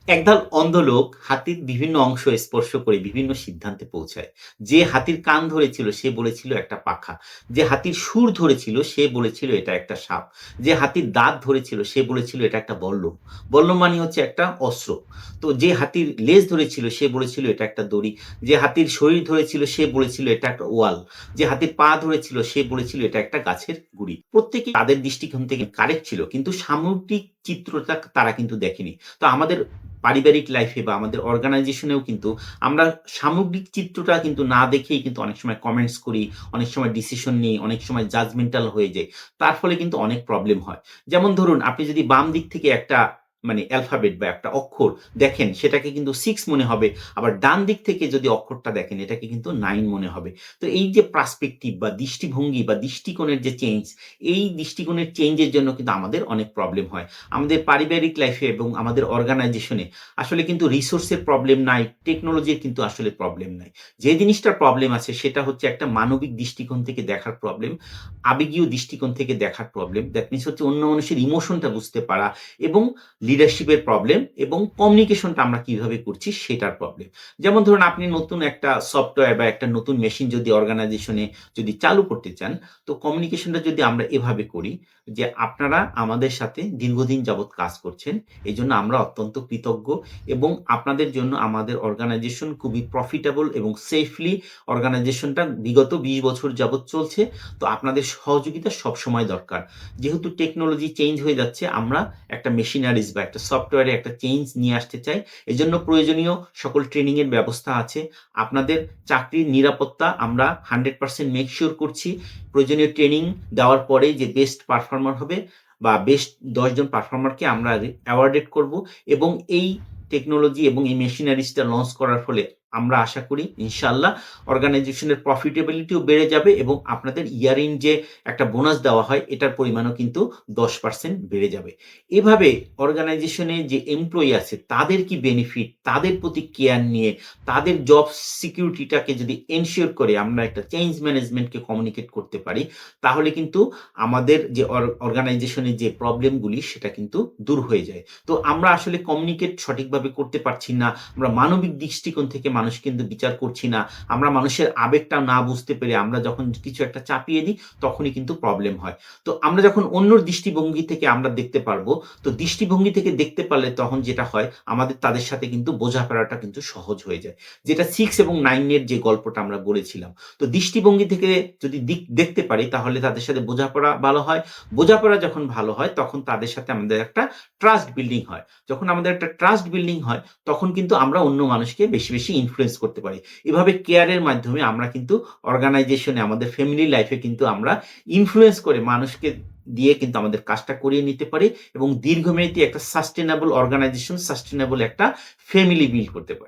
একদল অন্ধ লোক হাতির বিভিন্ন অংশ স্পর্শ করে বিভিন্ন সিদ্ধান্তে পৌঁছায়। যে হাতির কান ধরেছিল সে বলেছিল একটা পাখা। যে হাতির শুঁড় ধরেছিল সে বলেছিল এটা একটা সাপ। যে হাতির দাঁত ধরেছিল সে বলেছিল এটা একটা বল্লম। বল্লম মানে হচ্ছে একটা অস্ত্র। তো যে হাতির লেজ ধরেছিল সে বলেছিল এটা একটা দড়ি। যে হাতির শরীর ধরেছিল সে বলেছিল এটা একটা ওয়াল। যে হাতির পা ধরেছিল সে বলেছিল এটা একটা গাছের গুড়ি। প্রত্যেকেই তাদের দৃষ্টিকোণ থেকে কারেক্ট ছিল। কিন্তু সামগ্রিক চিত্রটা তারা কিন্তু দেখেনি। তো আমাদের পারিবারিক লাইফে বা আমাদের অর্গানাইজেশনেও কিন্তু আমরা সামগ্রিক চিত্রটা কিন্তু না দেখেই কিন্তু অনেক সময় কমেন্টস করি, অনেক সময় ডিসিশন নিই, অনেক সময় জাজমেন্টাল হয়ে যাই। তার ফলে কিন্তু অনেক প্রবলেম হয়। যেমন ধরুন আপনি যদি বাম দিক থেকে একটা মানে অ্যালফাবেট বা একটা অক্ষর দেখেন সেটাকে কিন্তু 6 মনে হবে। আবার ডান দিক থেকে যদি অক্ষরটা দেখেন এটাকে কিন্তু 9 মনে হবে। তো এই যে পার্সপেক্টিভ বা দৃষ্টিভঙ্গি বা দৃষ্টিকোণের যে চেঞ্জ, এই দৃষ্টিকোণের চেঞ্জের জন্য কিন্তু আমাদের অনেক প্রবলেম হয়। আমাদের পারিবারিক লাইফে এবং আমাদের অর্গানাইজেশনে আসলে কিন্তু রিসোর্সের প্রবলেম নাই, টেকনোলজির কিন্তু আসলে প্রবলেম নাই। যে জিনিসটার প্রবলেম আছে সেটা হচ্ছে একটা মানবিক দৃষ্টিকোণ থেকে দেখার প্রবলেম, আবেগীয় দৃষ্টিকোণ থেকে দেখার প্রবলেম। দ্যাট মিনস হচ্ছে অন্য মানুষের ইমোশনটা বুঝতে পারা এবং লিডারশিপের প্রবলেম এবং কমিউনিকেশনটা আমরা কিভাবে করছি সেটার প্রবলেম। যেমন ধরুন আপনি নতুন একটা সফটওয়্যার বা একটা নতুন মেশিন যদি অর্গানাইজেশনে যদি চালু করতে চান, তো কমিউনিকেশনটা যদি আমরা এভাবে করি যে, "আপনারা আমাদের সাথে দীর্ঘদিন যাবৎ কাজ করছেন। এজন্য আমরা অত্যন্ত কৃতজ্ঞ এবং আপনাদের জন্য আমাদের অর্গানাইজেশন খুবই প্রফিটেবল এবং সেফলি অর্গানাইজেশনটা বিগত ২০ বছর যাবৎ চলছে। তো আপনাদের সহযোগিতা সবসময় দরকার। যেহেতু টেকনোলজি চেঞ্জ হয়ে যাচ্ছে, আমরা একটা মেশিনারিজ বা একটা সফটওয়্যারে একটা চেঞ্জ নিয়ে আসতে চাই। এজন্য প্রয়োজনীয় সকল ট্রেনিং এর ব্যবস্থা আছে। আপনাদের চাকরির নিরাপত্তা আমরা 100% মেক সিউর করছি। প্রয়োজনীয় ট্রেনিং দেওয়ার পরে যে বেস্ট পারফর্মার হবে বা বেস্ট ১০ জন পারফর্মারকে আমরা অ্যাওয়ার্ডেড করব এবং এই টেকনোলজি এবং এই মেশিনারিজটা লঞ্চ করার ফলে আমরা আশা করি ইনশাআল্লাহ অর্গানাইজেশনের প্রফিটেবিলিটিও বেড়ে যাবে এবং আপনাদের ইয়ার ইন যে একটা বোনাস দেওয়া হয় এটার পরিমাণও কিন্তু ১০% বেড়ে যাবে। এভাবে অর্গানাইজেশনে যে এমপ্লয়ি আছে তাদের কি বেনিফিট, তাদের প্রতি কেয়ার নিয়ে তাদের জব সিকিউরিটিটাকে যদি এনশিওর করে আমরা একটা চেঞ্জ ম্যানেজমেন্টকে কমিউনিকেট করতে পারি, তাহলে কিন্তু আমাদের যে অর্গানাইজেশনের যে প্রবলেমগুলি সেটা কিন্তু দূর হয়ে যায়। তো আমরা আসলে কমিউনিকেট সঠিকভাবে করতে পারছি না। আমরা মানবিক দৃষ্টিকোণ থেকে মানুষ কিন্তু বিচার করছি না। আমরা মানুষের আবেগটা না বুঝতে পেরে আমরা যখন কিছু একটা চাপিয়ে দিই, তখনই কিন্তু প্রবলেম হয়। তো আমরা যখন অন্যর দৃষ্টিভঙ্গি থেকে আমরা দেখতে পারবো, তো দৃষ্টিভঙ্গি থেকে দেখতে পারলে তখন যেটা হয় আমাদের তাদের সাথে কিন্তু বোঝাপড়াটা কিন্তু সহজ হয়ে যায়। যেটা 6 এবং 9 এর যে গল্পটা আমরা বলেছিলাম। তো দৃষ্টিভঙ্গি থেকে যদি দেখতে পারি তাহলে তাদের সাথে বোঝাপড়া ভালো হয়। বোঝাপড়া যখন ভালো হয় তখন তাদের সাথে আমাদের একটা ট্রাস্ট বিল্ডিং হয়। যখন আমাদের একটা ট্রাস্ট বিল্ডিং হয় তখন কিন্তু আমরা অন্য মানুষকে বেশি, বেশি ইনফ্লুয়েন্স করতে পারি। এভাবে কেয়ারের মাধ্যমে আমরা কিন্তু অর্গানাইজেশনে আমাদের ফ্যামিলি লাইফ এ কিন্তু আমরা ইনফ্লুয়েন্স করে মানুষকে দিয়ে কিন্তু আমাদের কাজটা করিয়ে নিতে পারি এবং দীর্ঘমেয়াদী একটা সাস্টেইনেবল অর্গানাইজেশন, সাস্টেইনেবল একটা ফ্যামিলি বিল্ড করতে পারি।